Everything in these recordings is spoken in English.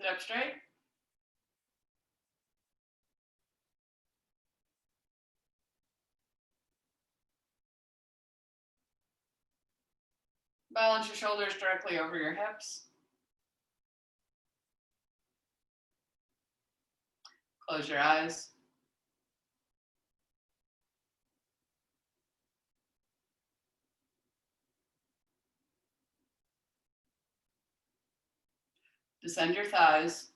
Sit up straight. Balance your shoulders directly over your hips. Close your eyes. Descend your thighs.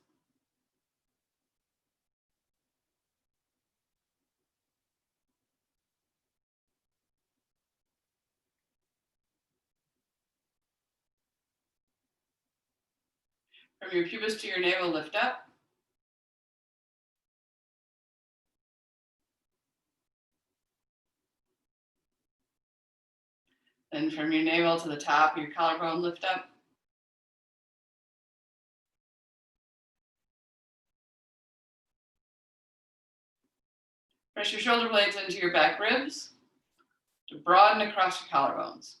From your pubis to your navel, lift up. Then from your navel to the top, your collarbone, lift up. Press your shoulder blades into your back ribs to broaden across your collarbones.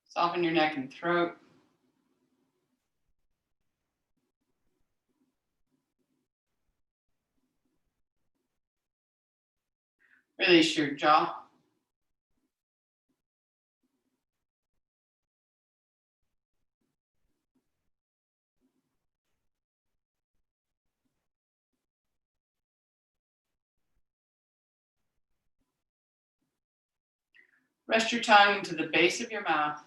Soften your neck and throat. Release your jaw. Rest your tongue into the base of your mouth.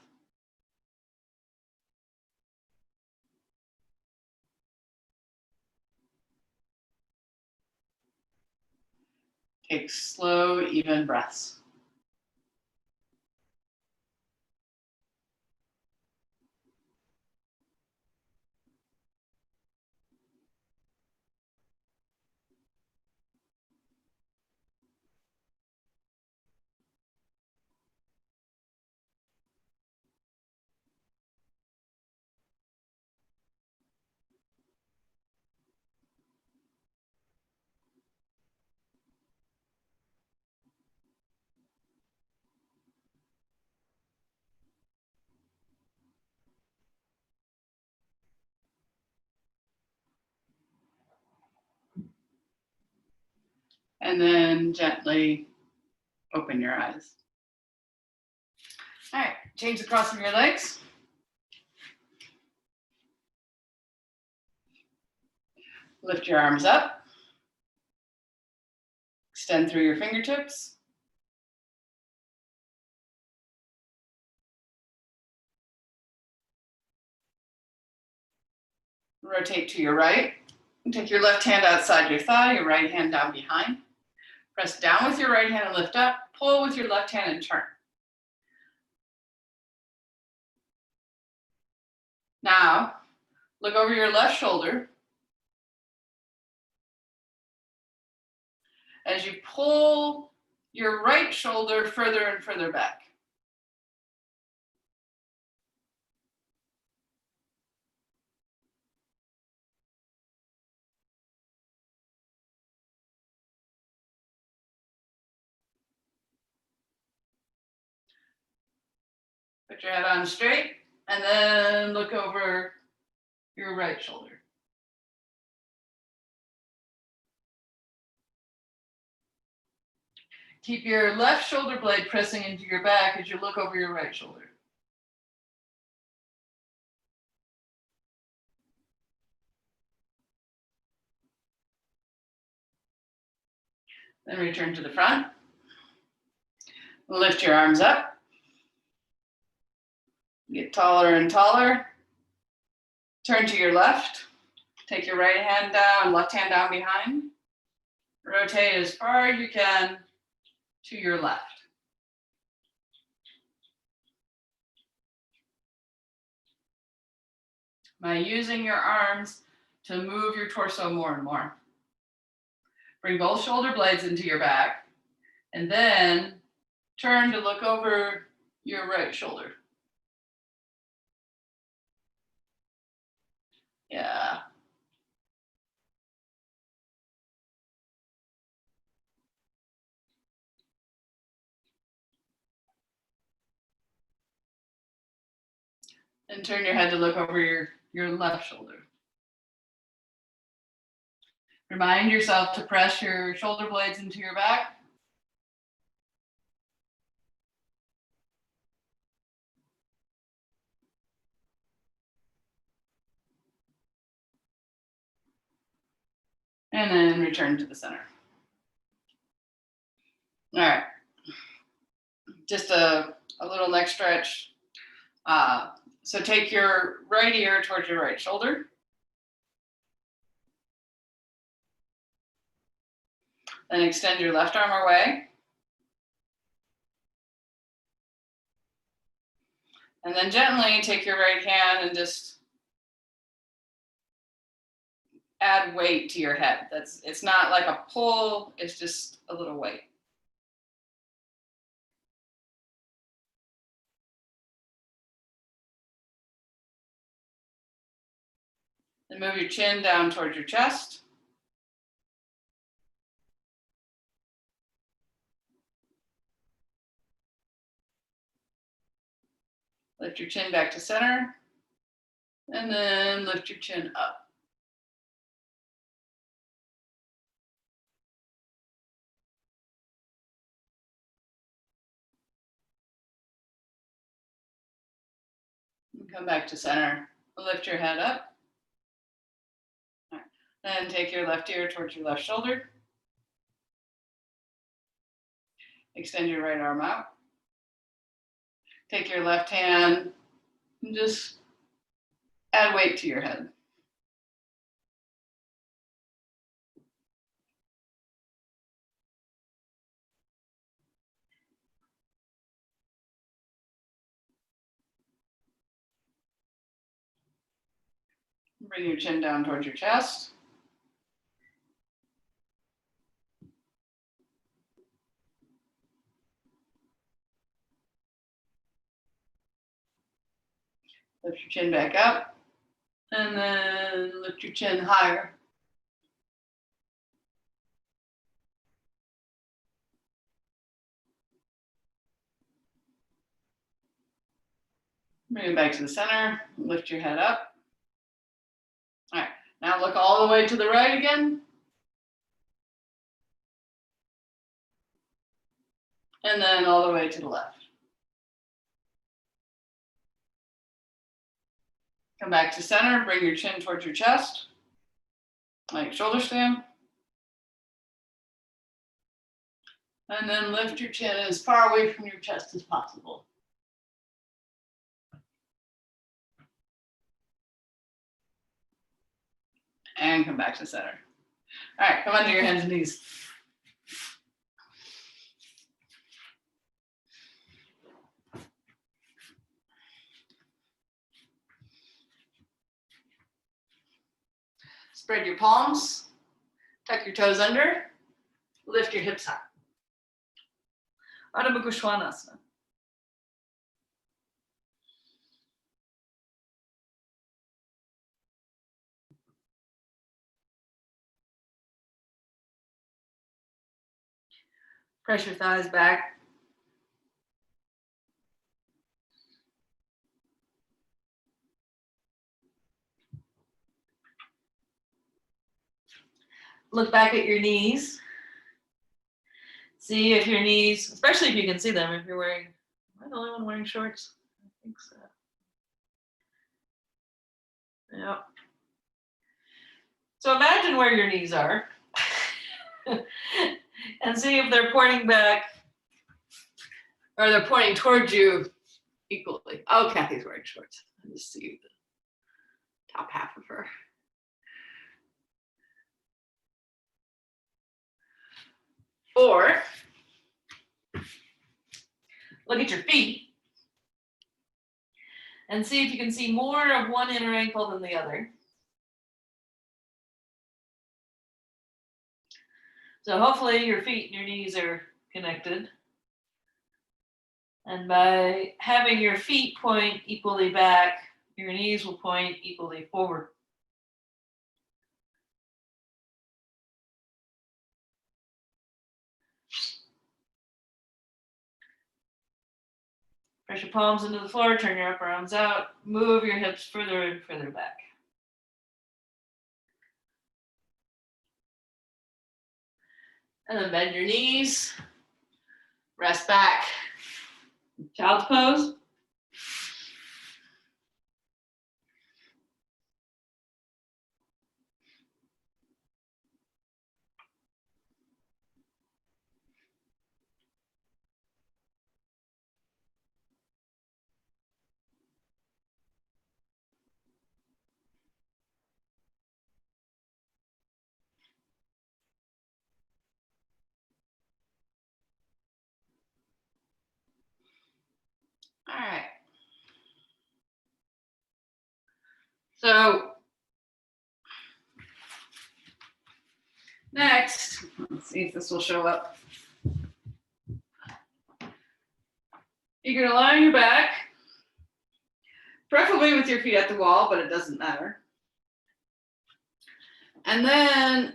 Take slow, even breaths. And then gently open your eyes. All right, change the cross of your legs. Lift your arms up. Extend through your fingertips. Rotate to your right. Take your left hand outside your thigh, your right hand down behind. Press down with your right hand and lift up. Pull with your left hand and turn. Now, look over your left shoulder. As you pull your right shoulder further and further back. Put your head on straight and then look over your right shoulder. Keep your left shoulder blade pressing into your back as you look over your right shoulder. Then return to the front. Lift your arms up. Get taller and taller. Turn to your left. Take your right hand down, left hand down behind. Rotate as far as you can to your left. By using your arms to move your torso more and more. Bring both shoulder blades into your back and then turn to look over your right shoulder. Yeah. And turn your head to look over your left shoulder. Remind yourself to press your shoulder blades into your back. And then return to the center. All right. Just a little neck stretch. So take your right ear towards your right shoulder. Then extend your left arm away. And then gently take your right hand and just add weight to your head. It's not like a pull, it's just a little weight. Then move your chin down towards your chest. Lift your chin back to center. And then lift your chin up. And come back to center. Lift your head up. All right. Then take your left ear towards your left shoulder. Extend your right arm out. Take your left hand and just add weight to your head. Bring your chin down towards your chest. Lift your chin back up. And then lift your chin higher. Bring it back to the center. Lift your head up. All right. Now look all the way to the right again. And then all the way to the left. Come back to center. Bring your chin towards your chest. Like shoulder stand. And then lift your chin as far away from your chest as possible. And come back to center. All right, come onto your hands and knees. Spread your palms, tuck your toes under, lift your hips high. Ardha Mukha Svanasana. Press your thighs back. Look back at your knees. See if your knees, especially if you can see them, if you're wearing, am I the only one wearing shorts? I think so. Yep. So imagine where your knees are and see if they're pointing back or they're pointing towards you equally. Oh, Kathy's wearing shorts. I just see the top half of her. Or look at your feet and see if you can see more of one inner ankle than the other. So hopefully your feet and your knees are connected. And by having your feet point equally back, your knees will point equally forward. Press your palms into the floor, turn your upper arms out, move your hips further and further back. And then bend your knees, rest back. Child's pose. All right. So next, let's see if this will show up. You're gonna lie on your back, preferably with your feet at the wall, but it doesn't matter. And then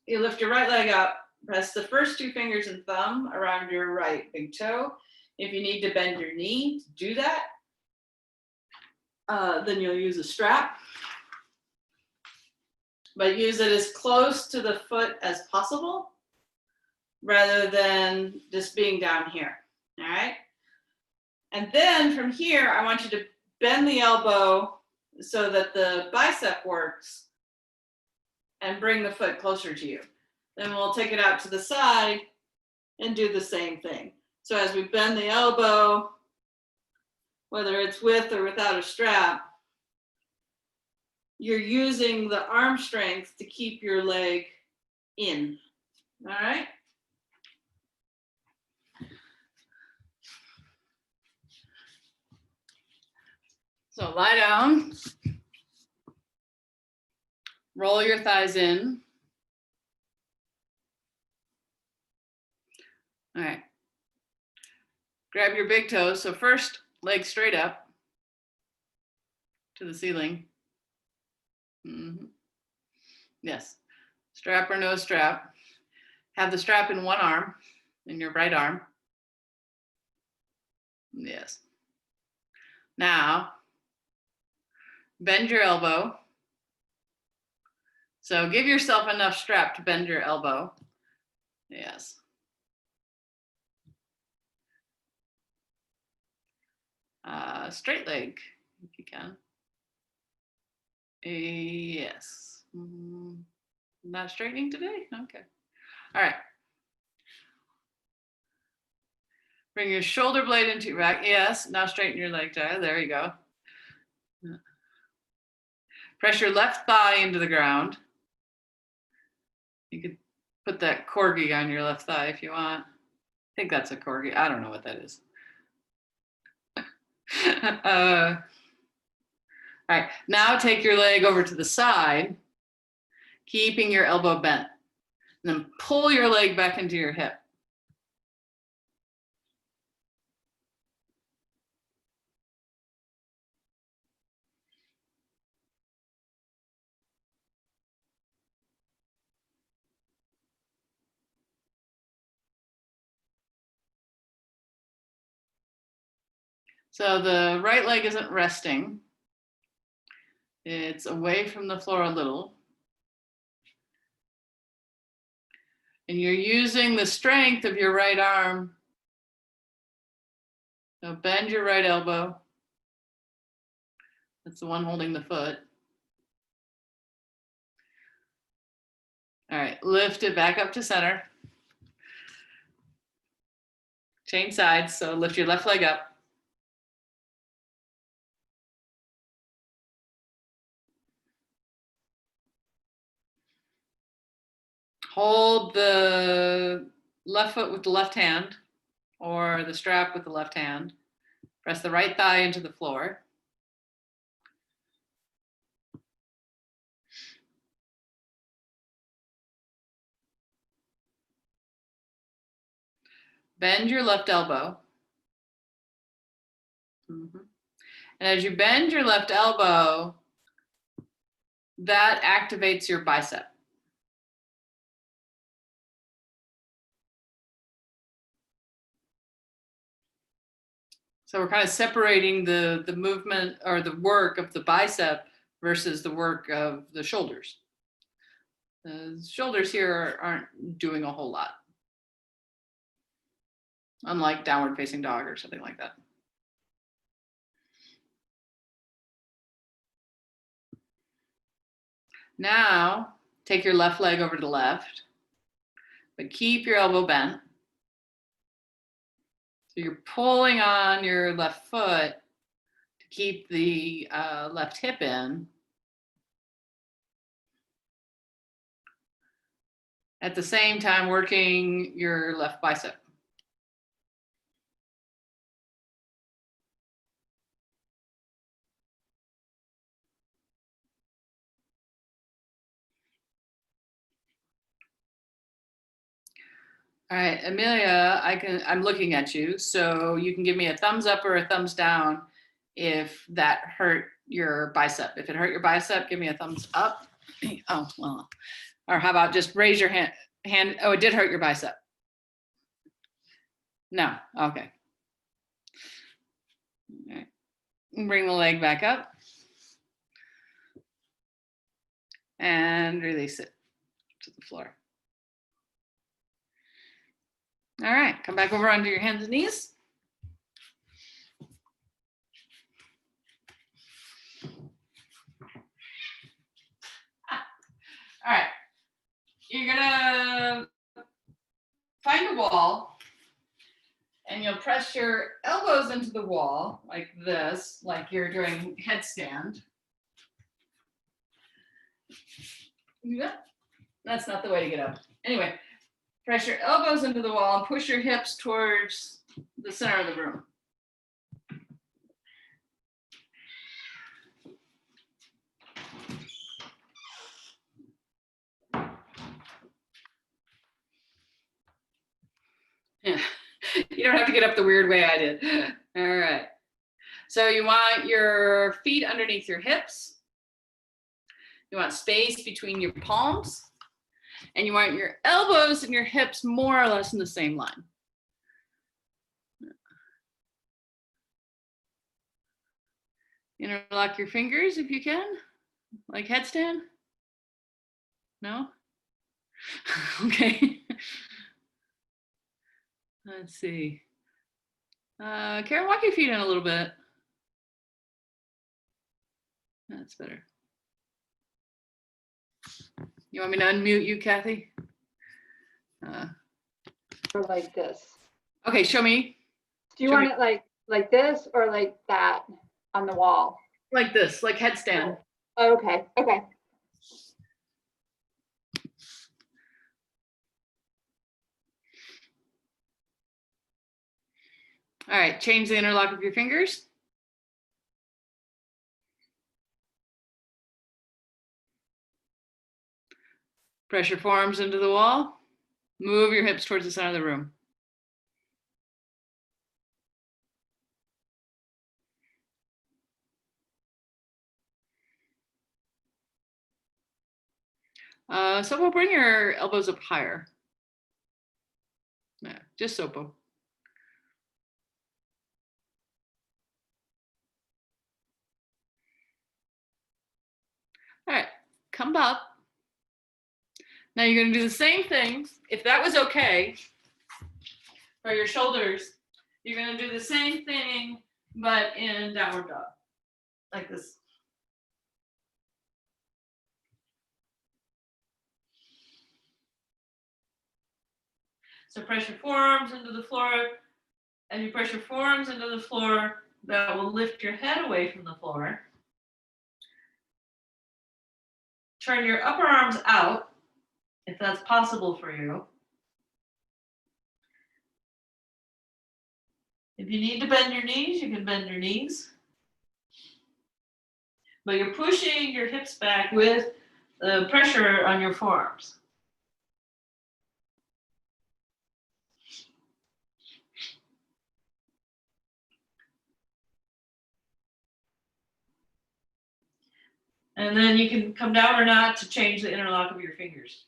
you lift your right leg up, press the first two fingers and thumb around your right big toe. If you need to bend your knee to do that, then you'll use a strap. But use it as close to the foot as possible rather than just being down here, all right? And then from here, I want you to bend the elbow so that the bicep works and bring the foot closer to you. Then we'll take it out to the side and do the same thing. So as we bend the elbow, whether it's with or without a strap, you're using the arm strength to keep your leg in, all right? So lie down, roll your thighs in. All right. Grab your big toes. So first, leg straight up to the ceiling. Mm-hmm. Yes. Strap or no strap. Have the strap in one arm, in your right arm. Yes. Now, bend your elbow. So give yourself enough strap to bend your elbow. Yes. Straight leg, if you can. Yes. Not straightening today? Okay. All right. Bring your shoulder blade into your back. Yes. Now straighten your leg, Tyler. There you go. Press your left thigh into the ground. You could put that corgi on your left thigh if you want. I think that's a corgi. I don't know what that is. All right. Now take your leg over to the side, keeping your elbow bent. And then pull your leg back into your hip. So the right leg isn't resting. It's away from the floor a little. And you're using the strength of your right arm. So bend your right elbow. That's the one holding the foot. All right, lift it back up to center. Change sides, so lift your left leg up. Hold the left foot with the left hand or the strap with the left hand. Press the right thigh into the floor. Bend your left elbow. And as you bend your left elbow, that activates your bicep. So we're kind of separating the movement or the work of the bicep versus the work of the shoulders. The shoulders here aren't doing a whole lot, unlike downward facing dog or something like that. Now, take your left leg over to the left, but keep your elbow bent. So you're pulling on your left foot to keep the left hip in. At the same time, working your left bicep. All right, Amelia, I'm looking at you, so you can give me a thumbs up or a thumbs down if that hurt your bicep. If it hurt your bicep, give me a thumbs up. Oh, well, or how about just raise your hand. Oh, it did hurt your bicep. No, okay. All right. Bring the leg back up and release it to the floor. All right, come back over onto your hands and knees. All right, you're gonna find a wall and you'll press your elbows into the wall like this, like you're doing headstand. Yeah, that's not the way to get up. Anyway, press your elbows into the wall and push your hips towards the center of the room. Yeah. You don't have to get up the weird way I did. All right. So you want your feet underneath your hips. You want space between your palms. And you want your elbows and your hips more or less in the same line. Interlock your fingers if you can, like headstand. No? Okay. Let's see. Karen, walk your feet in a little bit. That's better. You want me to unmute you, Kathy? Or like this. Okay, show me. Do you want it like this or like that on the wall? Like this, like headstand. Oh, okay, okay. All right, change the interlock of your fingers. Press your forearms into the wall. Move your hips towards the center of the room. So we'll bring your elbows up higher. Yeah, just Sopo. All right, come up. Now you're gonna do the same thing. If that was okay for your shoulders, you're gonna do the same thing, but in downward dog, like this. So press your forearms into the floor. As you press your forearms into the floor, that will lift your head away from the floor. Turn your upper arms out, if that's possible for you. If you need to bend your knees, you can bend your knees. But you're pushing your hips back with the pressure on your forearms. And then you can come down or not to change the interlock of your fingers.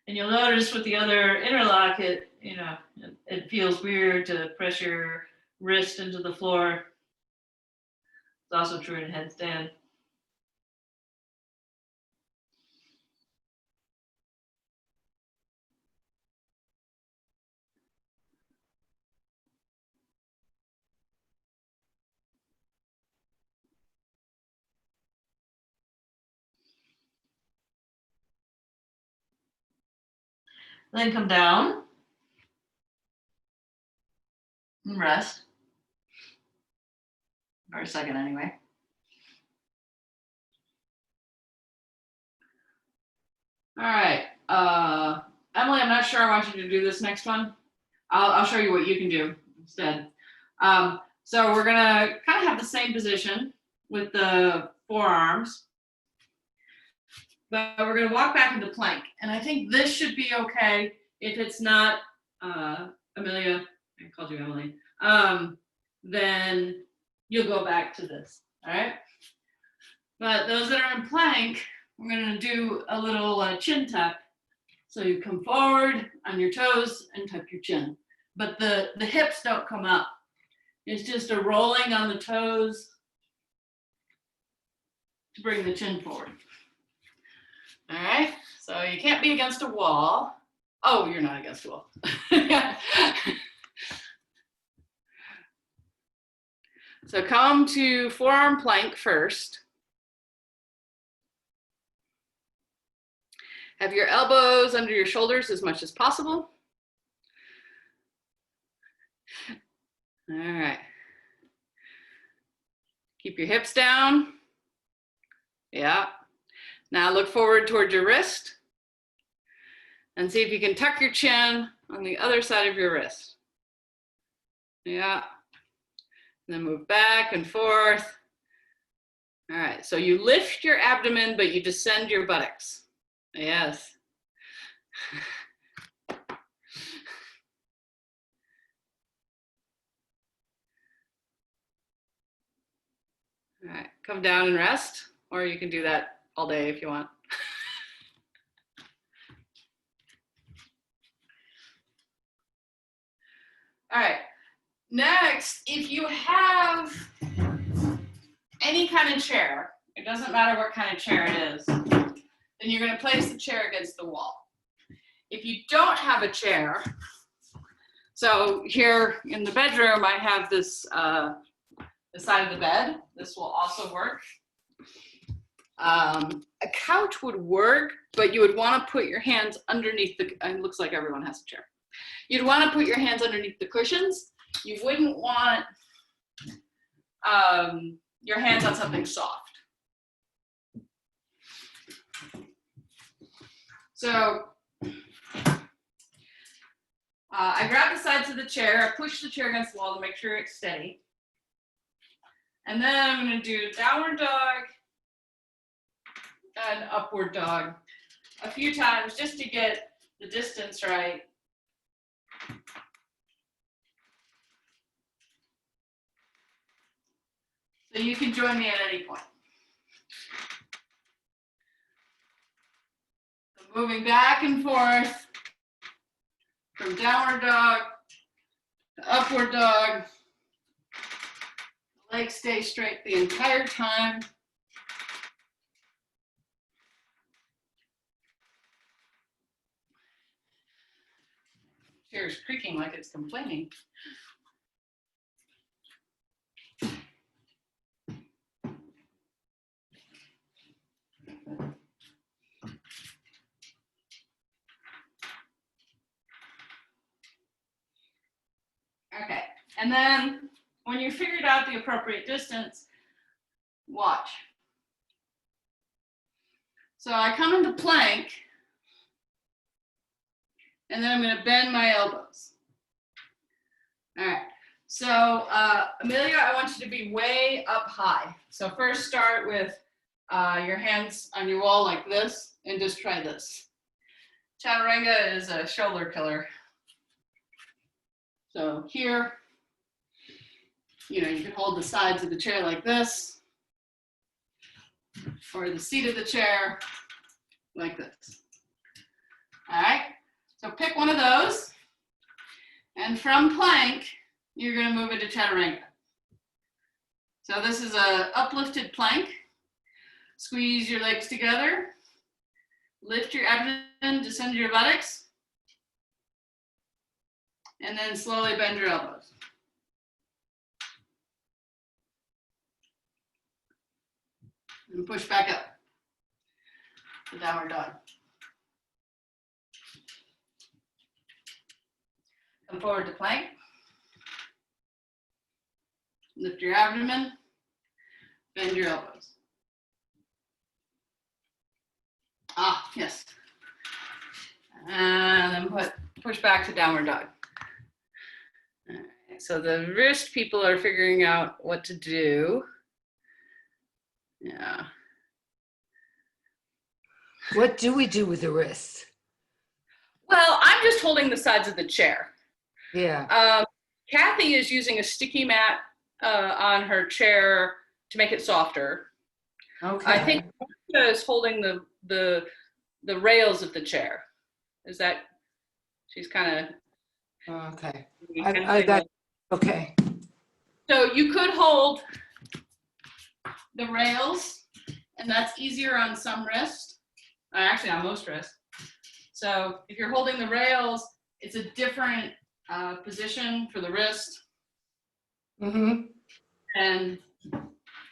And you'll notice with the other interlock, it you know, it feels weird to press your wrist into the floor. It's also true in headstand. Then come down and rest for a second anyway. All right, Emily, I'm not sure I want you to do this next one. I'll show you what you can do instead. So we're gonna kind of have the same position with the forearms, but we're gonna walk back into plank. And I think this should be okay. If it's not, Amelia, I called you Emily, then you'll go back to this, all right? But those that are in plank, we're gonna do a little chin tuck. So you come forward on your toes and tuck your chin. But the hips don't come up. It's just a rolling on the toes to bring the chin forward. All right, so you can't be against a wall. Oh, you're not against a wall. So come to forearm plank first. Have your elbows under your shoulders as much as possible. All right. Keep your hips down. Yeah. Now look forward towards your wrist and see if you can tuck your chin on the other side of your wrist. Yeah. And then move back and forth. All right. So you lift your abdomen, but you descend your buttocks. Yes. All right, come down and rest, or you can do that all day if you want. All right, next, if you have any kind of chair, it doesn't matter what kind of chair it is, then you're going to place the chair against the wall. If you don't have a chair, so here in the bedroom, I have this the side of the bed. This will also work. A couch would work, but you would want to put your hands underneath the, it looks like everyone has a chair. You'd want to put your hands underneath the cushions. You wouldn't want your hands on something soft. So I grab the sides of the chair, I push the chair against the wall to make sure it's steady. And then I'm going to do downward dog and upward dog a few times just to get the distance right. So you can join me at any point. So moving back and forth from downward dog to upward dog. Legs stay straight the entire time. Chair is creaking like it's complaining. Okay, and then when you figured out the appropriate distance, watch. So I come into plank, and then I'm going to bend my elbows. All right, so Amelia, I want you to be way up high. So first start with your hands on your wall like this, and just try this. Chaturanga is a shoulder killer. So here, you can hold the sides of the chair like this, or the seat of the chair like this. All right, so pick one of those. And from plank, you're going to move into chaturanga. So this is a uplifted plank. Squeeze your legs together. Lift your abdomen, descend your buttocks. And then slowly bend your elbows. And push back up to downward dog. Come forward to plank. Lift your abdomen, bend your elbows. Ah, yes. And then push back to downward dog. All right, so the wrist people are figuring out what to do. Yeah. What do we do with the wrists? Well, I'm just holding the sides of the chair. Yeah. Kathy is using a sticky mat on her chair to make it softer. Okay. I think Monica is holding the rails of the chair. Is that, she's kind of. Okay. I got, okay. So you could hold the rails, and that's easier on some wrists, actually on most wrists. So if you're holding the rails, it's a different position for the wrist. Mm-hmm. And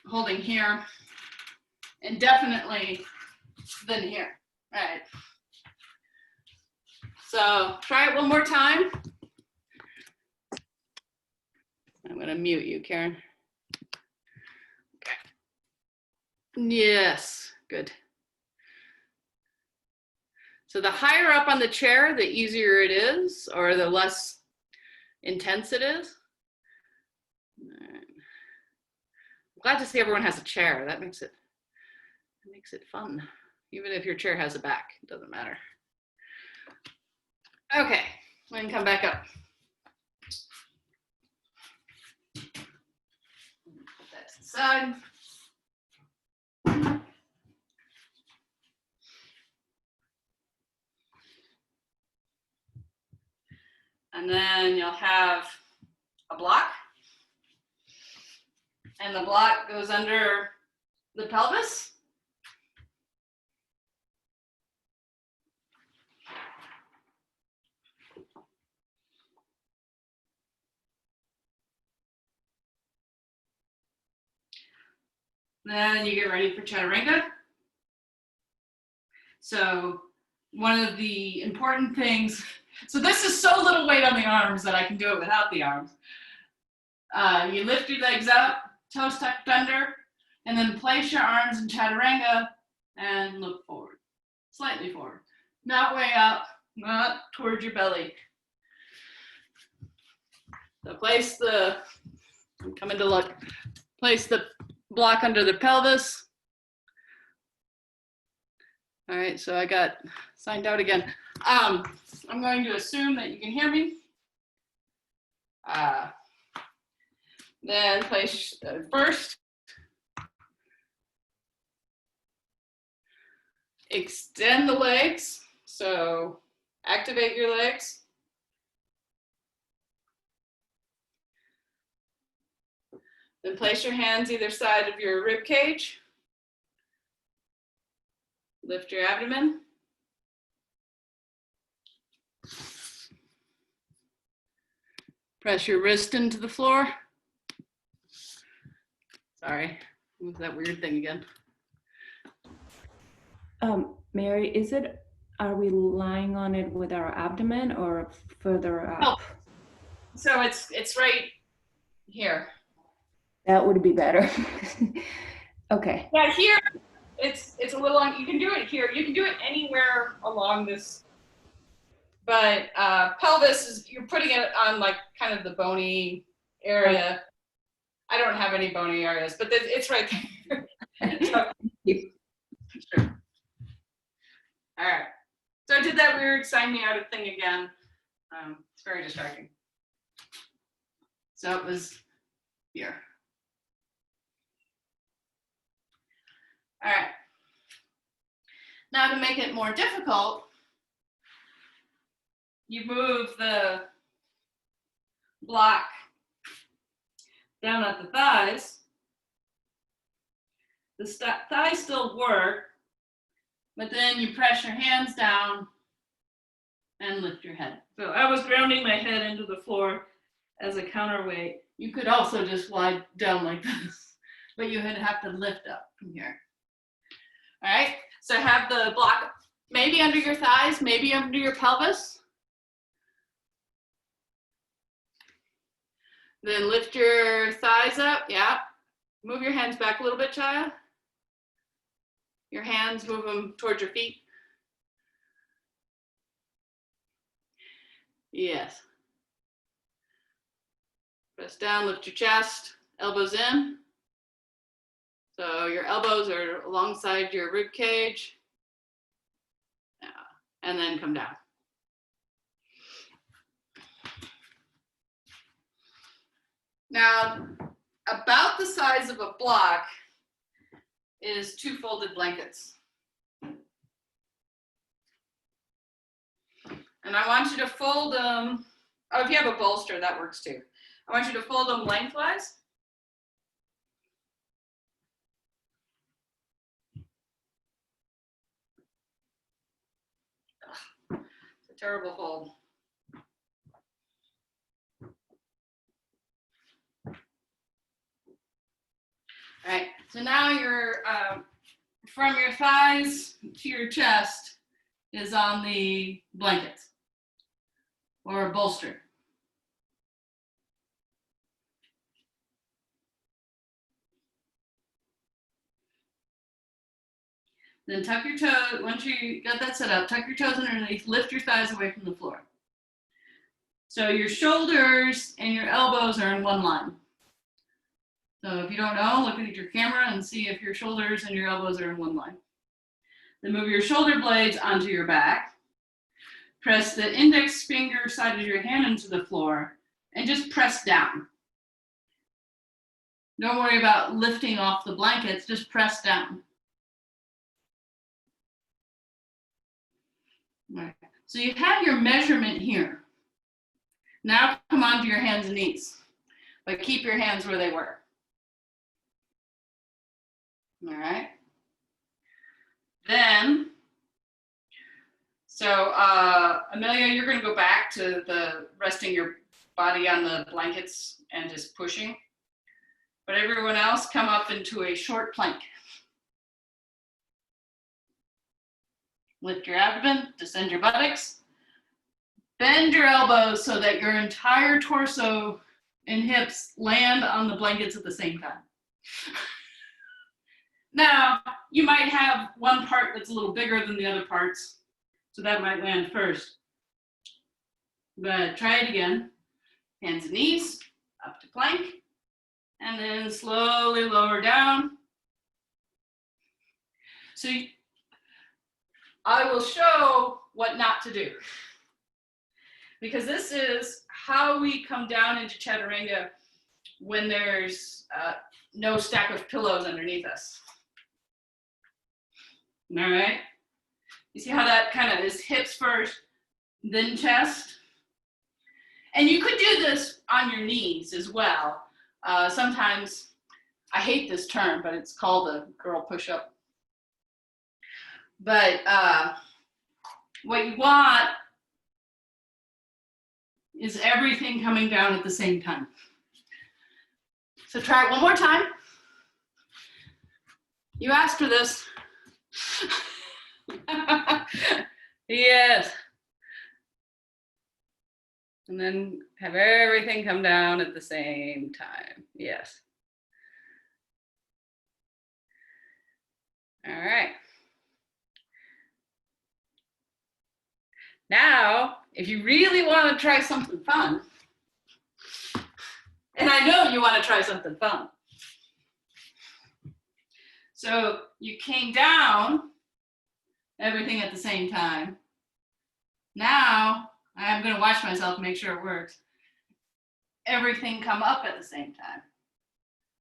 holding here, and definitely than here. All right. So try it one more time. I'm going to mute you, Karen. Okay. Yes, good. So the higher up on the chair, the easier it is, or the less intense it is. All right. I'm glad to see everyone has a chair. That makes it fun. Even if your chair has a back, it doesn't matter. Okay, we can come back up. Put that to the side. And then you'll have a block. And the block goes under the pelvis. Then you get ready for chaturanga. So one of the important things, so this is so little weight on the arms that I can do it without the arms. You lift your legs up, toes tucked under, and then place your arms in chaturanga and look forward, slightly forward. Not way up, not towards your belly. So place the, I'm coming to look, place the block under the pelvis. All right, so I got signed out again. I'm going to assume that you can hear me. Then place first. Extend the legs, so activate your legs. Then place your hands either side of your rib cage. Lift your abdomen. Press your wrist into the floor. Sorry, move that weird thing again. Mary, are we lying on it with our abdomen or further up? Oh, so it's right here. That would be better. Okay. Yeah, here it's a little, you can do it here. You can do it anywhere along this, but pelvis is, you're putting it on like kind of the bony area. I don't have any bony areas, but it's right there. So, sure. All right. So I did that weird sign me out thing again. It's very distracting. So it was here. All right. Now to make it more difficult, you move the block down at the thighs. The thighs still work, but then you press your hands down and lift your head. So I was grounding my head into the floor as a counterweight. You could also just lie down like this, but you would have to lift up from here. All right, so have the block maybe under your thighs, maybe under your pelvis. Then lift your thighs up, yeah. Move your hands back a little bit, Chaya. Your hands, move them towards your feet. Yes. Press down, lift your chest, elbows in. So your elbows are alongside your rib cage. Yeah. And then come down. Now, about the size of a block is 2 folded blankets. And I want you to fold them, oh, if you have a bolster, that works too. I want you to fold them lengthwise. Ugh, it's a terrible fold. All right, so now you're from your thighs to your chest is on the blankets or a bolster. Then tuck your toes, once you got that set up, tuck your toes underneath, lift your thighs away from the floor. So your shoulders and your elbows are in one line. So if you don't know, look at your camera and see if your shoulders and your elbows are in one line. Then move your shoulder blades onto your back. Press the index finger side of your hand into the floor and just press down. Don't worry about lifting off the blankets, just press down. All right. So you have your measurement here. Now come onto your hands and knees, but keep your hands where they were. All right. Then, so Amelia, you're going to go back to the resting your body on the blankets and just pushing. But everyone else come up into a short plank. Lift your abdomen, descend your buttocks. Bend your elbows so that your entire torso and hips land on the blankets at the same time. Now, you might have one part that's a little bigger than the other parts, so that might land first. But try it again. Hands and knees, up to plank, and then slowly lower down. So I will show what not to do, because this is how we come down into chaturanga when there's no stack of pillows underneath us. All right, you see how that kind of is hips first, then chest? And you could do this on your knees as well. Sometimes, I hate this term, but it's called a girl push-up. But what you want is everything coming down at the same time. So try it one more time. You asked for this. Yes. And then have everything come down at the same time. Yes. All right. Now, if you really want to try something fun, and I know you want to try something fun. So you came down, everything at the same time. Now, I'm going to watch myself and make sure it works. Everything come up at the same time.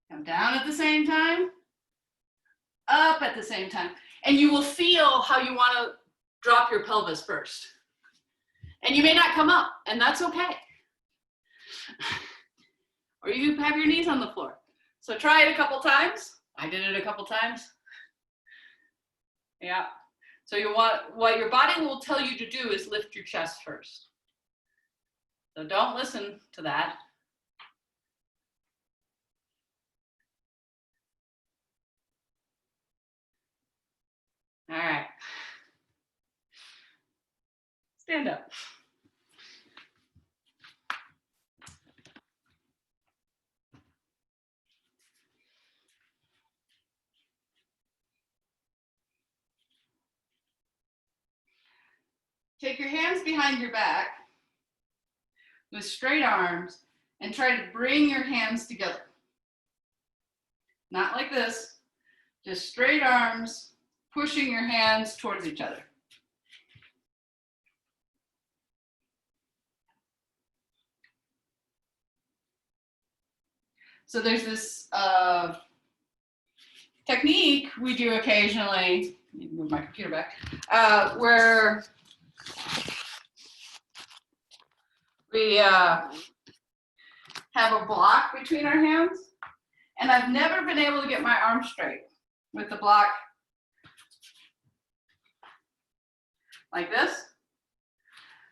Come down at the same time, up at the same time. And you will feel how you want to drop your pelvis first. And you may not come up, and that's okay. Or you have your knees on the floor. So try it a couple times. I did it a couple times. Yeah. So what your body will tell you to do is lift your chest first. So don't listen to that. All right. Stand up. Take your hands behind your back with straight arms and try to bring your hands together. Not like this, just straight arms, pushing your hands towards each other. So there's this technique we do occasionally, let me move my computer back, where we have a block between our hands, and I've never been able to get my arm straight with the block like this.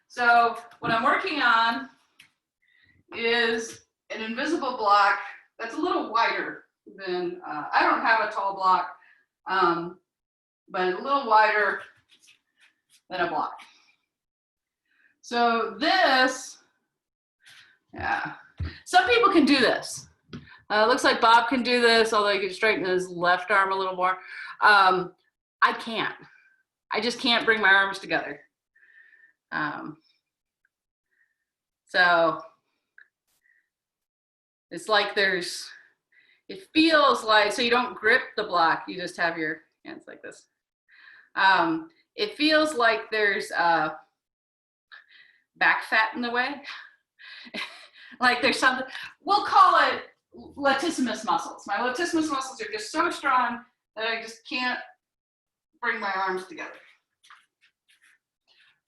So what I'm working on is an invisible block that's a little wider than, I don't have a tall block, but a little wider than a block. So this, yeah, some people can do this. Looks like Bob can do this, although he can straighten his left arm a little more. I can't. I just can't bring my arms together. So it's like it feels like, so you don't grip the block, you just have your hands like this. It feels like there's back fat in the way. Like there's something, we'll call it latissimus muscles. My latissimus muscles are just so strong that I just can't bring my arms together.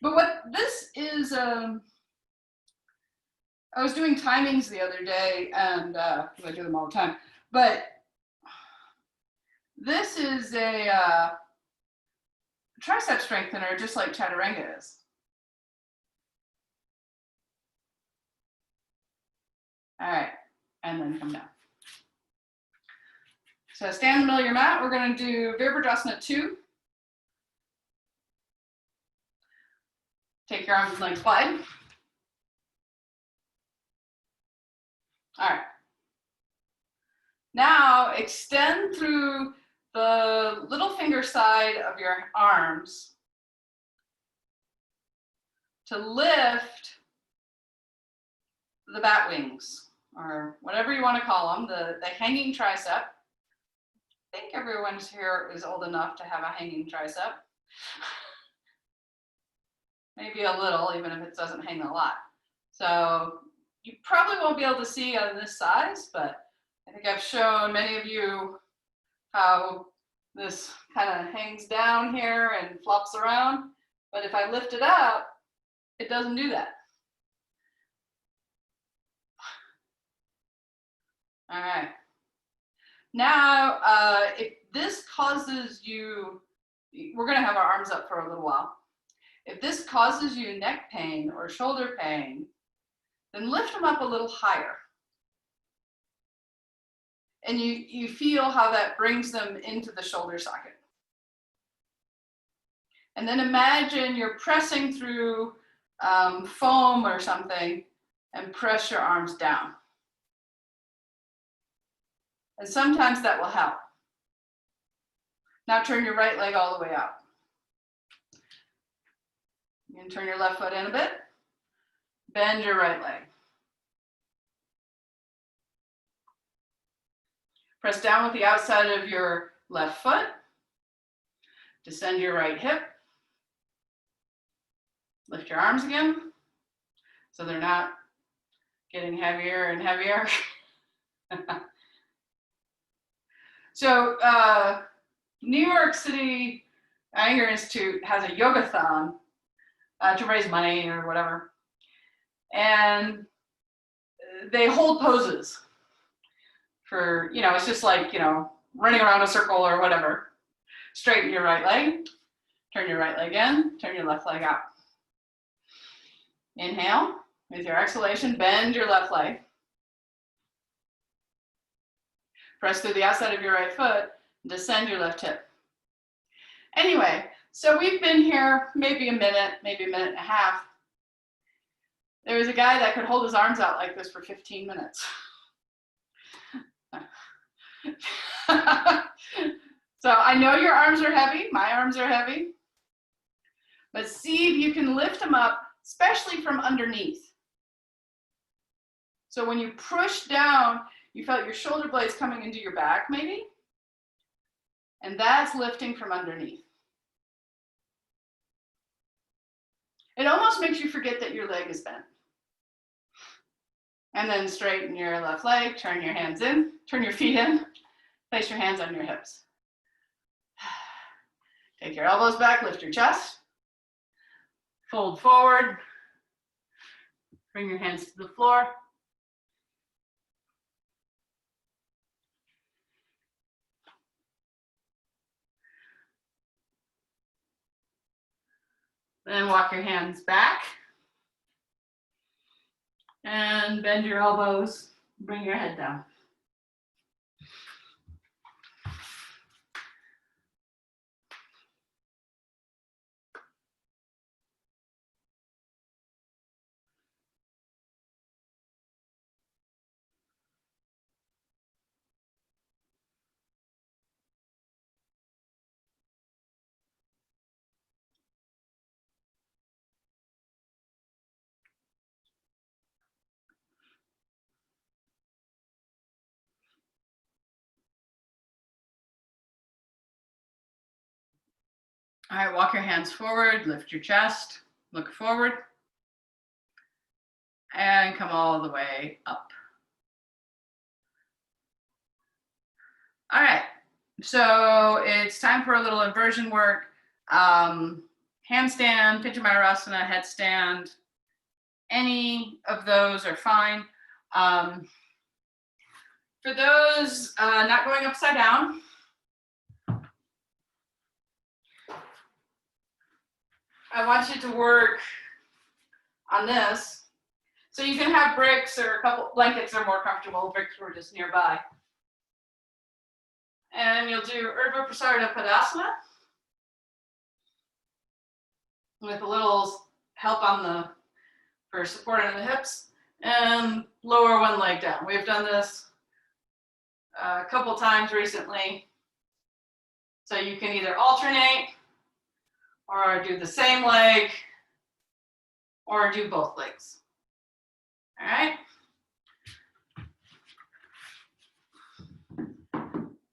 But what this is, I was doing timings the other day, and I do them all the time, but this is a tricep strengthener, just like chaturanga is. All right, and then come down. So stand in the middle of your mat. We're going to do Virabhadrasana 2. Take your arms and legs wide. All right. Now extend through the little finger side of your arms to lift the bat wings, or whatever you want to call them, the hanging tricep. I think everyone's here is old enough to have a hanging tricep. Maybe a little, even if it doesn't hang a lot. So you probably won't be able to see on this size, but I think I've shown many of you how this kind of hangs down here and flops around. But if I lift it up, it doesn't do that. All right. Now, if this causes you, we're going to have our arms up for a little while. If this causes you neck pain or shoulder pain, then lift them up a little higher. And you feel how that brings them into the shoulder socket. And then imagine you're pressing through foam or something and press your arms down. And sometimes that will help. Now turn your right leg all the way out. You can turn your left foot in a bit. Bend your right leg. Press down with the outside of your left foot. Descend your right hip. Lift your arms again so they're not getting heavier and heavier. So New York City Iyengar Institute has a yogathon to raise money or whatever. And they hold poses for, you know, it's just like, you know, running around a circle or whatever. Straighten your right leg, turn your right leg in, turn your left leg out. Inhale, with your exhalation, bend your left leg. Press through the outside of your right foot, descend your left hip. Anyway, so we've been here maybe a minute, maybe a minute and a half. There was a guy that could hold his arms out like this for 15 minutes. So I know your arms are heavy, my arms are heavy, but see if you can lift them up, especially from underneath. So when you push down, you felt your shoulder blades coming into your back maybe, and that's lifting from underneath. It almost makes you forget that your leg is bent. And then straighten your left leg, turn your hands in, turn your feet in, place your hands on your hips. Take your elbows back, lift your chest, fold forward, bring your hands to the floor. Then walk your hands back and bend your elbows, bring your head down. All right, walk your hands forward, lift your chest, look forward, and come all the way up. All right, so it's time for a little inversion work. Handstand, Pinchamayurasana, headstand, any of those are fine. For those not going upside down, I want you to work on this. So you can have bricks or a couple blankets are more comfortable. Bricks were just nearby. And you'll do Urdhva Prasarita Padasana with a little help on the, for support on the hips, and lower one leg down. We've done this a couple times recently. So you can either alternate or do the same leg or do both legs. All right.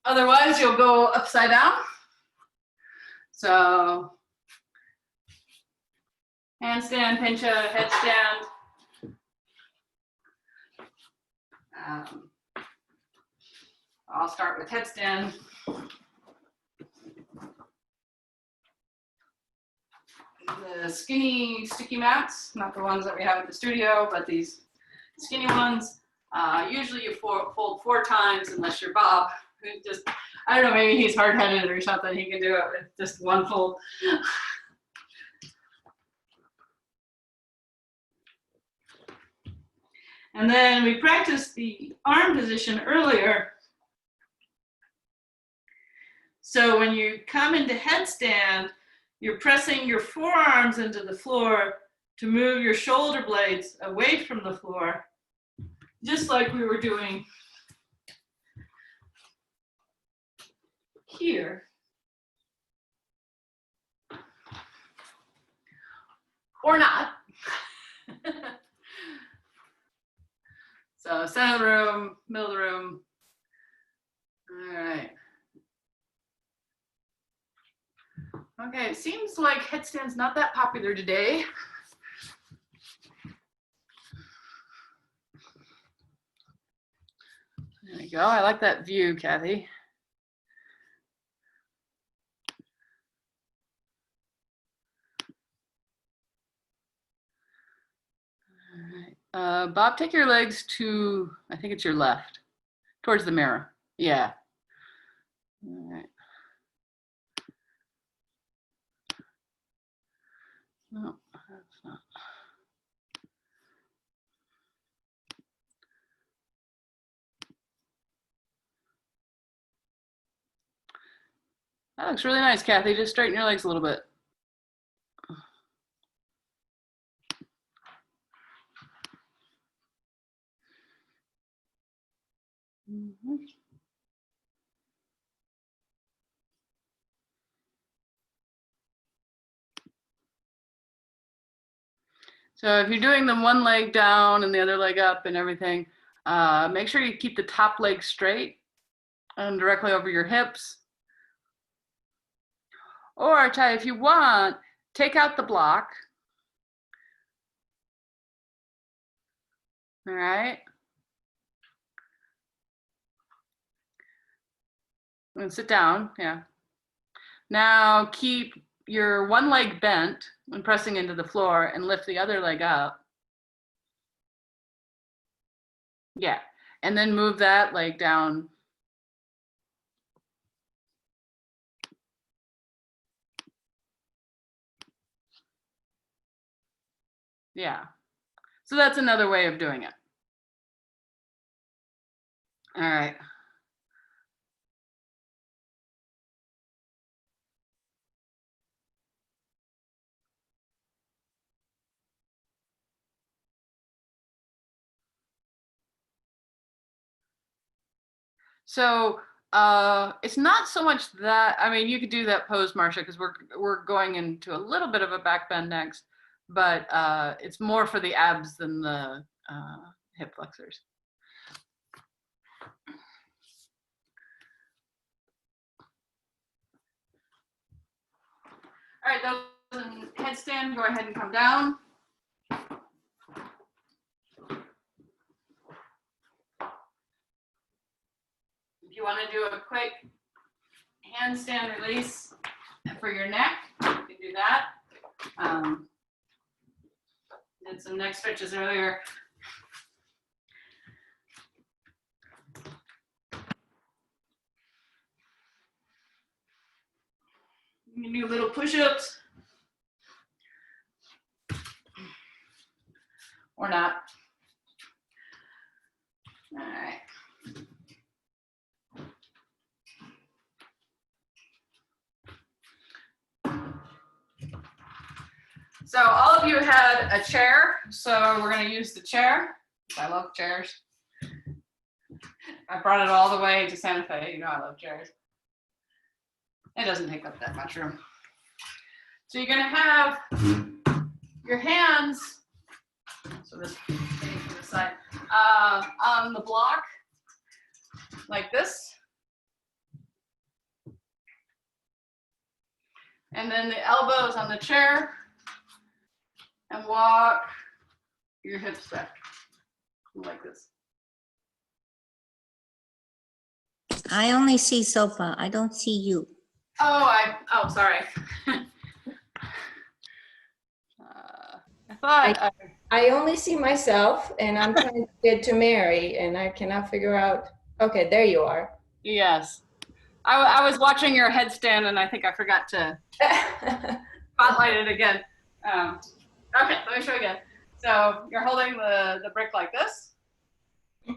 Otherwise, you'll go upside down. So handstand, pincha, headstand. I'll start with headstand. The skinny sticky mats, not the ones that we have at the studio, but these skinny ones. Usually you fold 4 times unless you're Bob. Just, I don't know, maybe he's hard-headed or something. He can do it with just one fold. And then we practiced the arm position earlier. So when you come into headstand, you're pressing your forearms into the floor to move your shoulder blades away from the floor, just like we were doing here. Or not. So center of the room, middle of the room. All right. Okay, it seems like headstand's not that popular today. There we go. I like that view, Kathy. All right. Bob, take your legs to, I think it's your left, towards the mirror. Yeah. All right. No, that's not. That looks really nice, Kathy. Just straighten your legs a little bit. Mm-hmm. So if you're doing them one leg down and the other leg up and everything, make sure you keep the top leg straight and directly over your hips. Or if you want, take out the block. All right. And sit down, yeah. Now keep your one leg bent and pressing into the floor and lift the other leg up. Yeah, and then move that leg down. Yeah, so that's another way of doing it. All right. So it's not so much that, I mean, you could do that pose, Marcia, because we're going into a little bit of a back bend next, but it's more for the abs than the hip flexors. All right, those in headstand, go ahead and come down. If you want to do a quick handstand release for your neck, you can do that. Did some neck stretches earlier. You can do little push-ups or not. All right. So all of you had a chair, so we're going to use the chair. I love chairs. I brought it all the way to Santa Fe. You know I love chairs. It doesn't take up that much room. So you're going to have your hands, so this thing to the side, on the block, like this. And then the elbows on the chair, and walk your hips back, like this. I only see sofa. I don't see you. Oh, sorry. I thought I only see myself, and I'm trying to get to Mary, and I cannot figure out. Okay, there you are. yes. I was watching your headstand, and I think I forgot to spotlight it again. Okay, let me show you again. So you're holding the brick like this,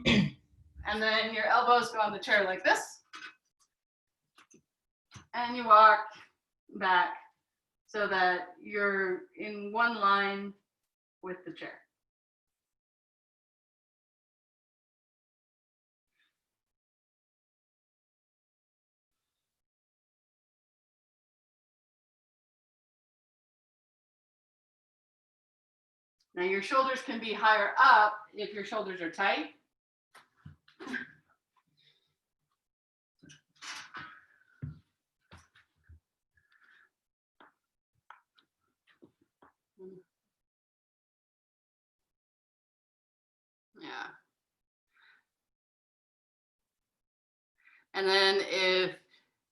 and then your elbows go on the chair like this, and you walk back so that you're in one line with the chair. Now your shoulders can be higher up if your shoulders are tight. Yeah. And then if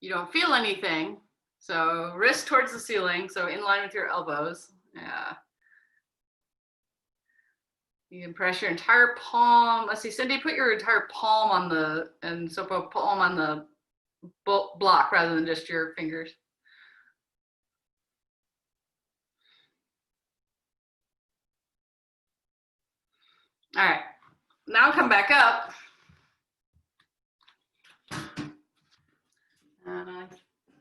you don't feel anything, so wrist towards the ceiling, so in line with your elbows. Yeah. You can press your entire palm. Let's see, Cindy, put your entire palm on the, and Sopo, palm on the block rather than just your fingers. All right, now come back up. And I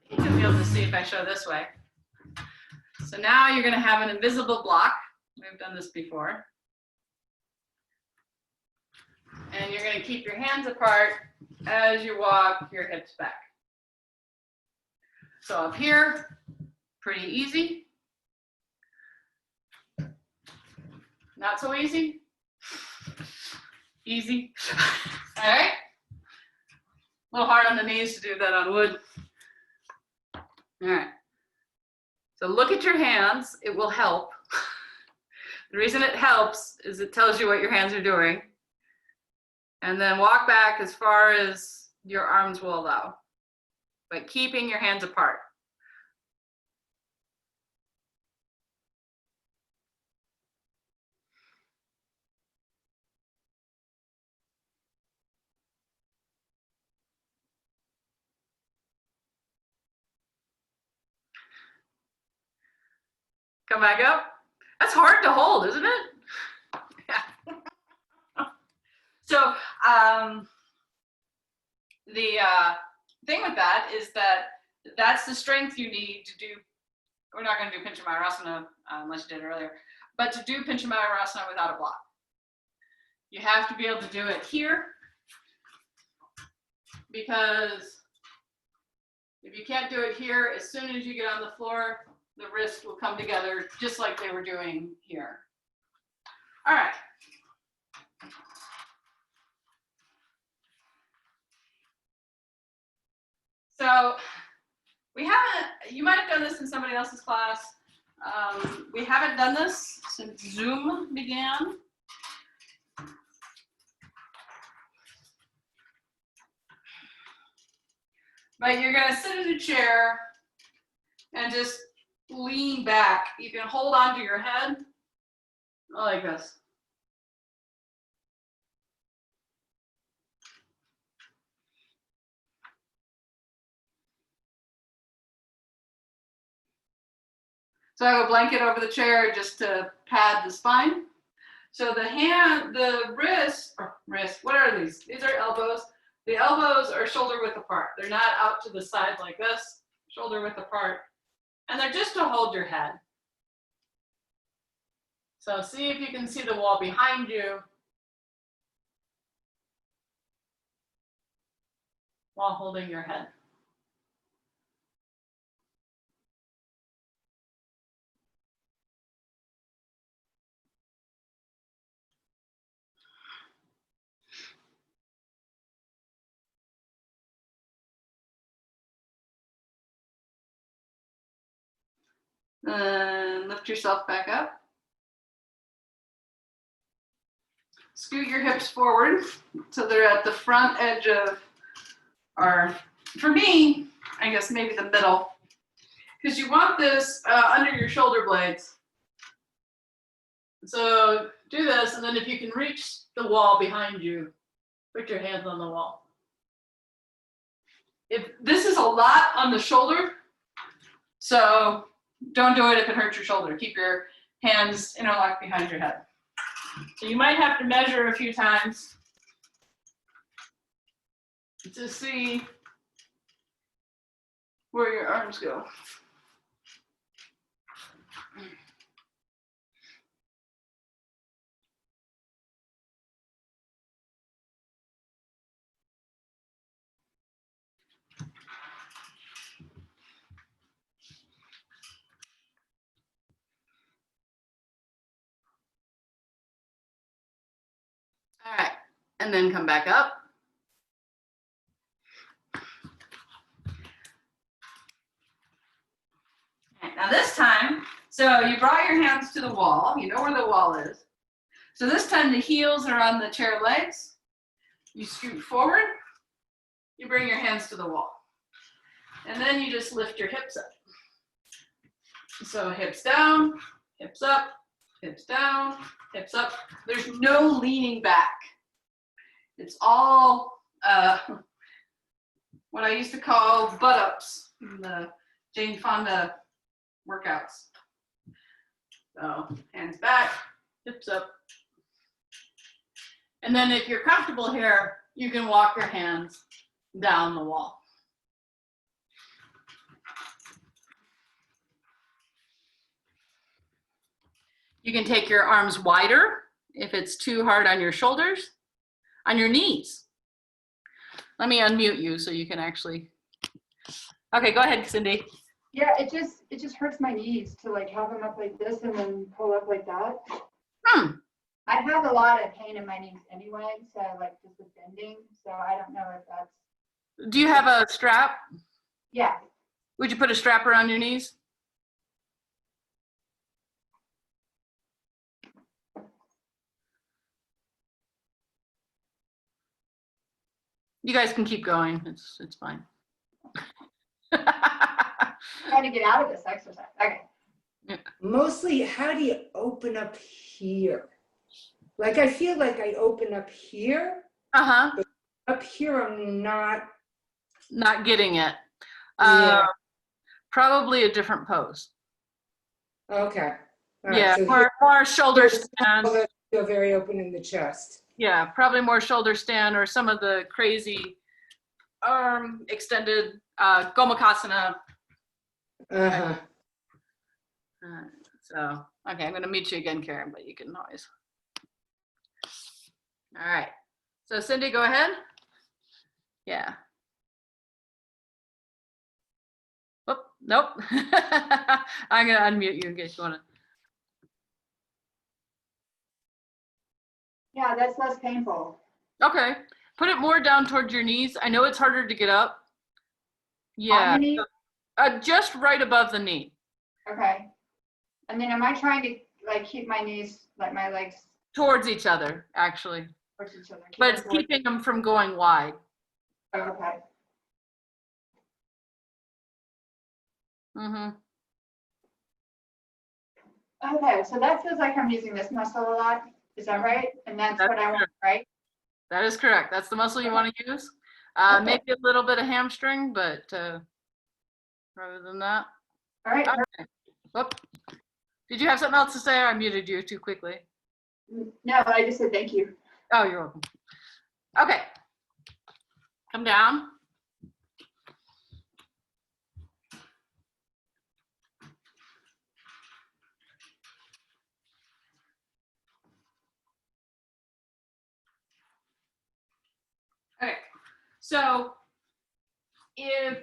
think you'll be able to see if I show this way. So now you're gonna have an invisible block. We've done this before. And you're gonna keep your hands apart as you walk your hips back. So up here, pretty easy. Not so easy. Easy. All right. A little hard on the knees to do that on wood. All right. So look at your hands. It will help. The reason it helps is it tells you what your hands are doing. And then walk back as far as your arms will allow, but keeping your hands apart. Come back up. That's hard to hold, isn't it? Yeah. So the thing with that is that that's the strength you need to do. We're not going to do Panchamayurasana unless you did it earlier, but to do Panchamayurasana without a block, you have to be able to do it here, because if you can't do it here, as soon as you get on the floor, the wrists will come together just like they were doing here. All right. So we haven't, you might have done this in somebody else's class. We haven't done this since Zoom began. But you're gonna sit in a chair and just lean back. You can hold onto your head like this. So I have a blanket over the chair just to pad the spine. So the hand, the wrist, what are these? These are elbows. The elbows are shoulder width apart. They're not out to the side like this, shoulder width apart. And they're just to hold your head. So see if you can see the wall behind you while holding your head. Then lift yourself back up. Scoot your hips forward so they're at the front edge of, or for me, I guess maybe the middle, because you want this under your shoulder blades. So do this, and then if you can reach the wall behind you, put your hands on the wall. If this is a lot on the shoulder, so don't do it if it hurts your shoulder. Keep your hands interlocked behind your head. So you might have to measure a few times to see where your arms go. All right, and then come back up. Okay, now this time, so you brought your hands to the wall. You know where the wall is. So this time the heels are on the chair legs. You scoot forward. You bring your hands to the wall. And then you just lift your hips up. So hips down, hips up, Hips down, hips up. There's no leaning back. It's all what I used to call butt-ups in the Jane Fonda workouts. So hands back, hips up. And then if you're comfortable here, you can walk your hands down the wall. You can take your arms wider if it's too hard on your shoulders, on your knees. Let me unmute you so you can actually. Okay, go ahead, Cindy. Yeah, it just hurts my knees to like have them up like this and then pull up like that. I have a lot of pain in my knees anyway, so like just with bending. So I don't know if that's. Do you have a strap? Yeah. Would you put a strap around your knees? You guys can keep going. It's fine. Trying to get out of this exercise. Okay. Mostly, how do you open up here? Like, I feel like I open up here. But up here, I'm not. Not getting it. Yeah. Probably a different pose. Okay. All right, Yeah, so more shoulder stand. Feel very open in the chest. Yeah, probably more shoulder stand or some of the crazy arm extended gomakasana. Uh-huh. So, okay, I'm going to meet you again, Karen, but you can always. All right. So, Cindy, go ahead. Yeah. Oh, nope. I'm going to unmute you in case you want to. Yeah, that's less painful. Okay. Put it more down towards your knees. I know it's harder to get up. Yeah. On the knee? Just right above the knee. Okay. And then am I trying to like keep my knees, like my legs Towards each other, actually. towards each other? But it's keeping them from going wide. Okay. Mm-hmm. Okay, so that feels like I'm using this muscle a lot. Is that right? And that's what I want, right? That is correct. That's the muscle you want to use. Okay. Maybe a little bit of hamstring, but rather than that. All right. Okay. Whoop. Did you have something else to say? I muted you too quickly. No, I just said thank you. Oh, you're welcome. Okay. Come down. Okay. So if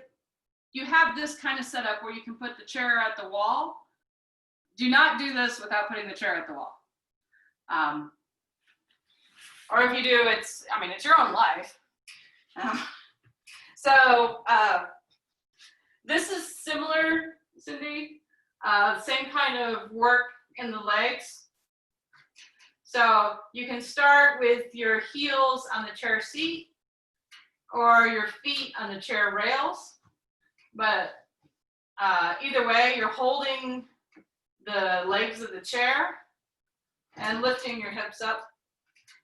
you have this kind of setup where you can put the chair at the wall, do not do this without putting the chair at the wall. Or if you do, it's your own life. So this is similar, Cindy, same kind of work in the legs. So you can start with your heels on the chair seat or your feet on the chair rails. But either way, you're holding the legs of the chair and lifting your hips up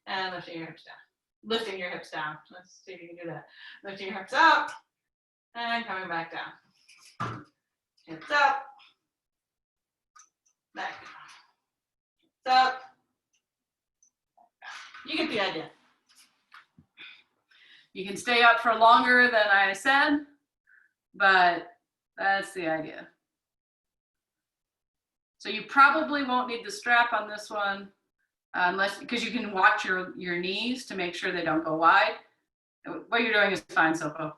and lifting your hips down. Lifting your hips down. Let's see if you can do that. Lifting your hips up and coming back down. Hips up, back down. Hips up. You get the idea. You can stay up for longer than I said, but that's the idea. So you probably won't need the strap on this one, unless, because you can watch your knees to make sure they don't go wide. What you're doing is fine, Sopo.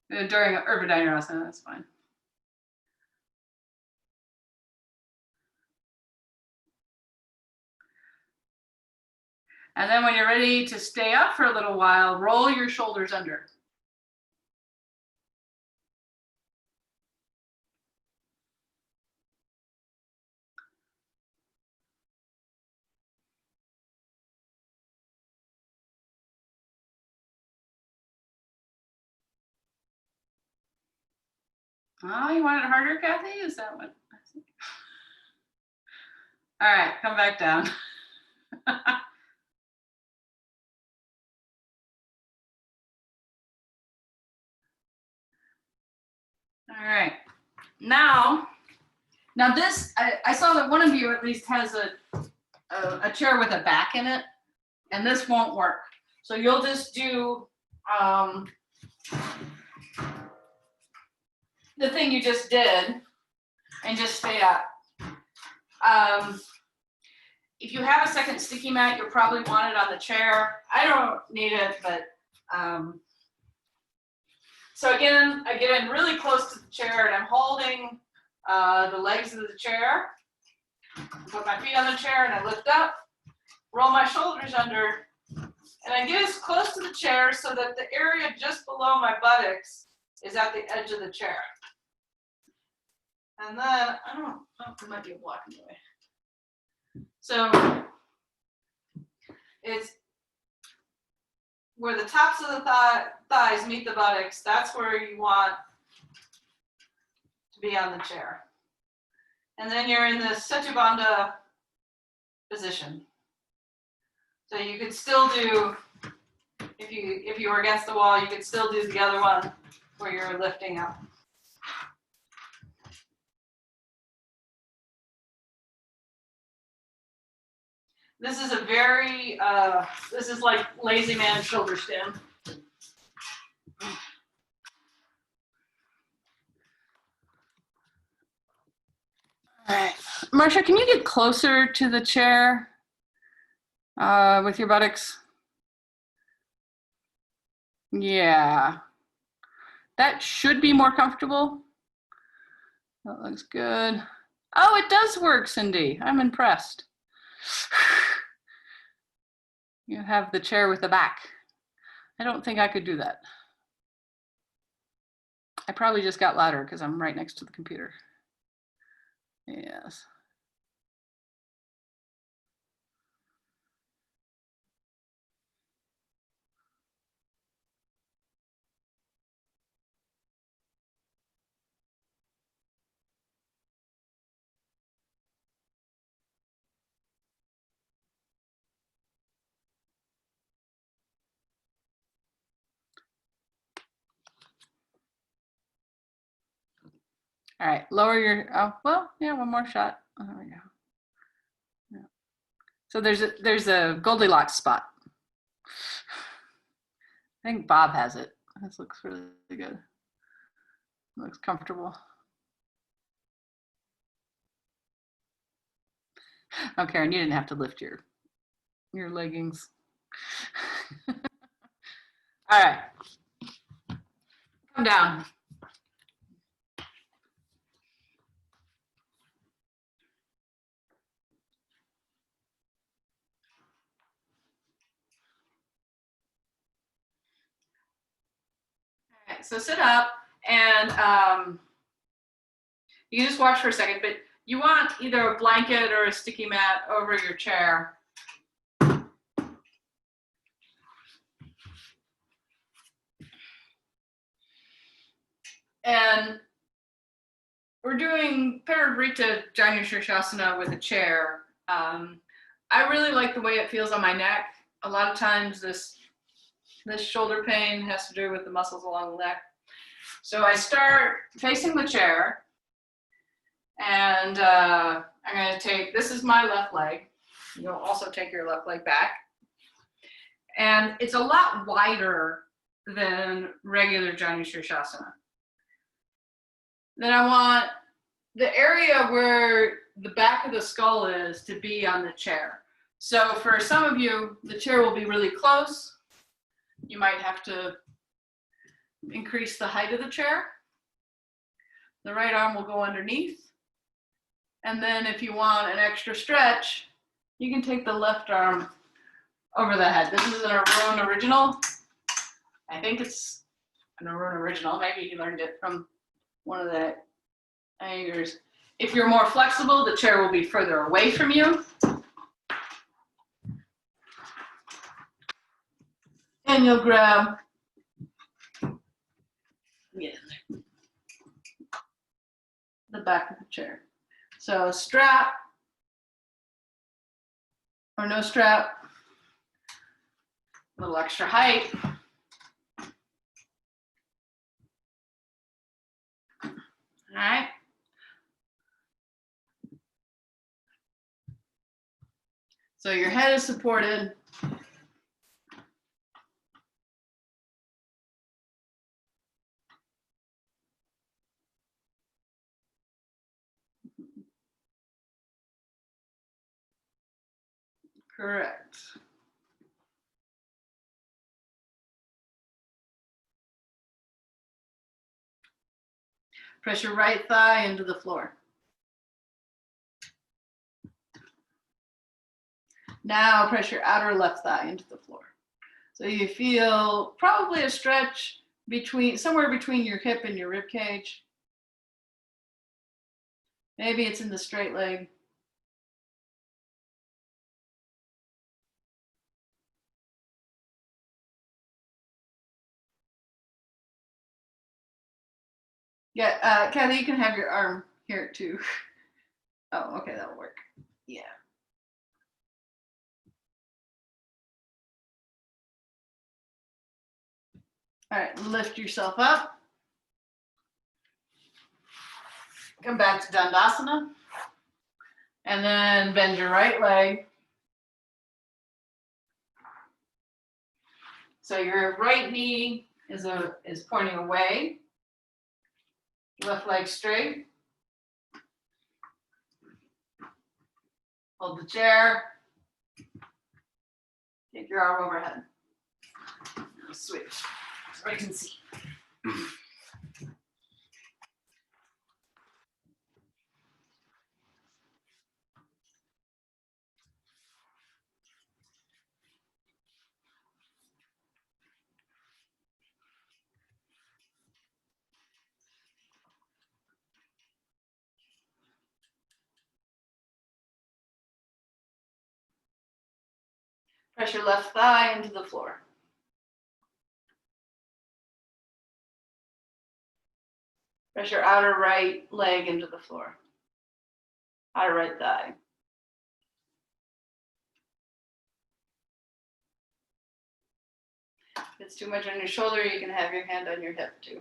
During Urdhva that's fine. And then when you're ready to stay up for a little while, roll your shoulders under. Oh, you want it harder, Kathy? Is that what I All right, come back down. All right, now this, I saw that one of you at least has a chair with a back in it, and this won't work. So you'll just do the thing you just did and just stay up. If you have a second sticky mat, you'll probably want it on the chair. I don't need it, but so again, I get in really close to the chair and I'm holding the legs of the chair. Put my feet on the chair and I lift up, roll my shoulders under, and I get as close to the chair so that the area just below my buttocks is at the edge of the chair. And then, I don't know, there might be a block in the way. So it's where the tops of the thighs meet the buttocks, that's where you want to be on the chair. And then you're in the Setu position. So you could still do, if you were against the wall, you could still do the other one where you're lifting up. This is a very, this is like lazy man shoulder stand. All right, Marcia, can you get closer to the chair with your buttocks? Yeah, that should be more comfortable. That looks good. Oh, it does work, Cindy. I'm impressed. You have the chair with the back. I don't think I could do that. I probably just got louder because I'm right next to the computer. Yes. All right, lower your, oh, well, yeah, one more shot. Oh, there we go. Yeah. So there's a Goldilocks spot. I think Bob has it. This looks really good. Looks comfortable. Oh, Karen, you didn't have to lift your leggings. All right, come down. All right, so sit up and you can just watch for a second, but you want either a blanket or a sticky mat over your chair. And we're doing Parivrtta Janu Shirshasana with a chair. I really like the way it feels on my neck. A lot of times this shoulder pain has to do with the muscles along the neck. So I start facing the chair and I'm gonna take, this is my left leg. You'll also take your left leg back. And it's a lot wider than regular Janu Shirshasana. Then I want the area where the back of the skull is to be on the chair. So for some of you, the chair will be really close. You might have to increase the height of the chair. The right arm will go underneath. And then if you want an extra stretch, you can take the left arm over the head. This is an Arun original. I think it's an Arun original. Maybe he learned it from one of the Iyengars. If you're more flexible, the chair will be further away from you. And you'll grab, get in there, the back of the chair. So strap or no strap, a little extra height. All right. So your head is supported. Correct. Press your right thigh into the floor. Now press your outer left thigh into the floor. So you feel probably a stretch between somewhere between your hip and your rib cage. Maybe it's in the straight leg. Yeah, Kathy, you can have your arm here too. Oh, okay, that'll work. Yeah. All right, lift yourself up. Come back to Dandasana. And then bend your right leg. So your right knee is pointing away. Left leg straight. Hold the chair. Take your arm overhead. Switch so I can see. Press your left thigh into the floor. Press your outer right leg into the floor. Outer right thigh. If it's too much on your shoulder, you can have your hand on your hip too.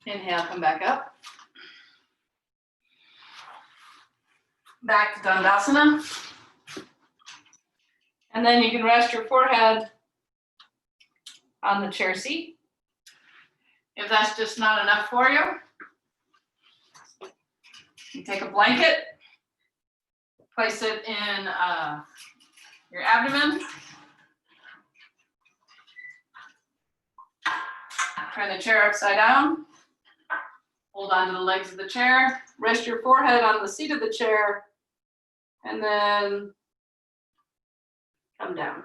Inhale, come back up. Back to Dandasana. And then you can rest your forehead on the chair seat. If that's just not enough for you, you take a blanket, place it in your abdomen. Turn the chair upside down. Hold on to the legs of the chair. Rest your forehead on the seat of the chair. And then come down.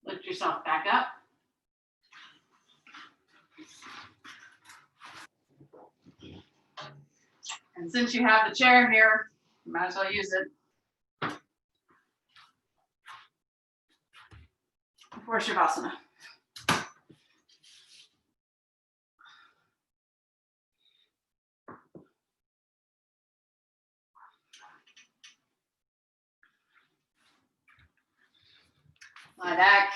Lift yourself back up. And since you have the chair here, you might as well use it. For Shavasana. Lie back.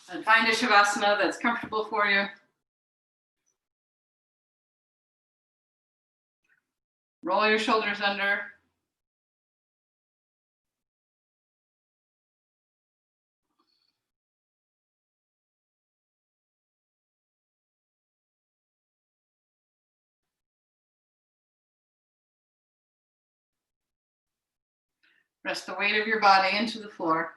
And find a Shavasana that's comfortable for you. Roll your shoulders under. Rest the weight of your body into the floor.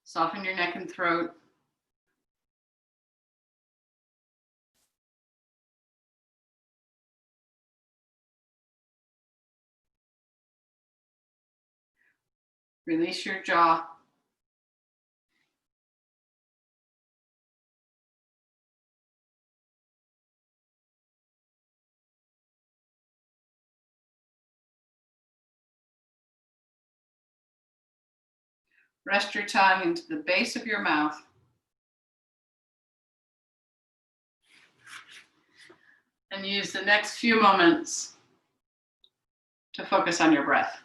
Soften your neck and throat. Release your jaw. Rest your tongue into the base of your mouth. And use the next few moments to focus on your breath.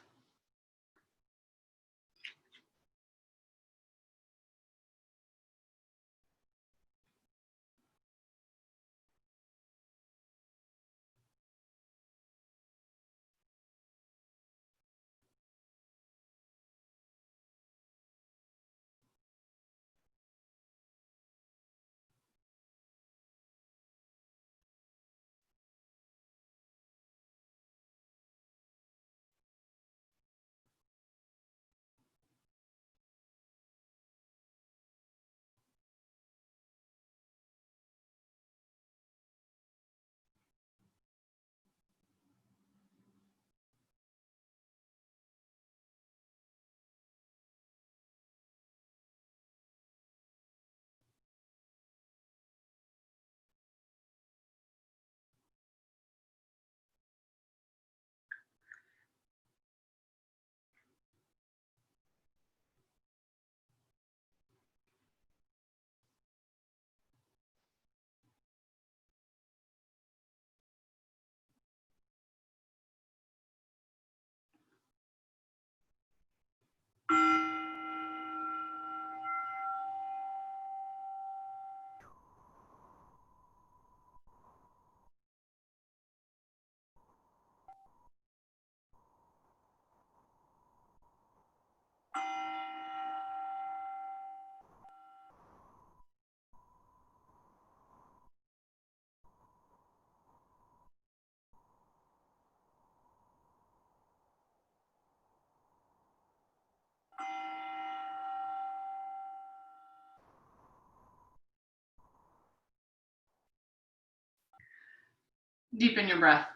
Deepen your breath.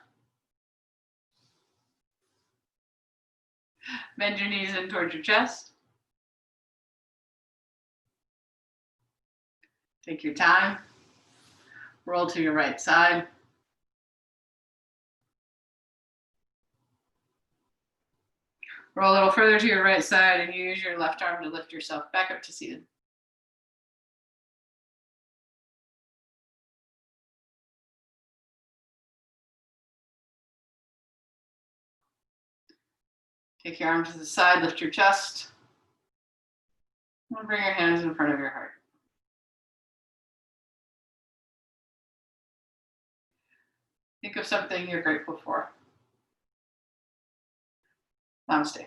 Bend your knees in towards your chest. Take your time. Roll to your right side. Roll a little further to your right side and use your left arm to lift yourself back up to seated. Take your arm to the side, lift your chest. And bring your hands in front of your heart. Think of something you're grateful for. Namaste.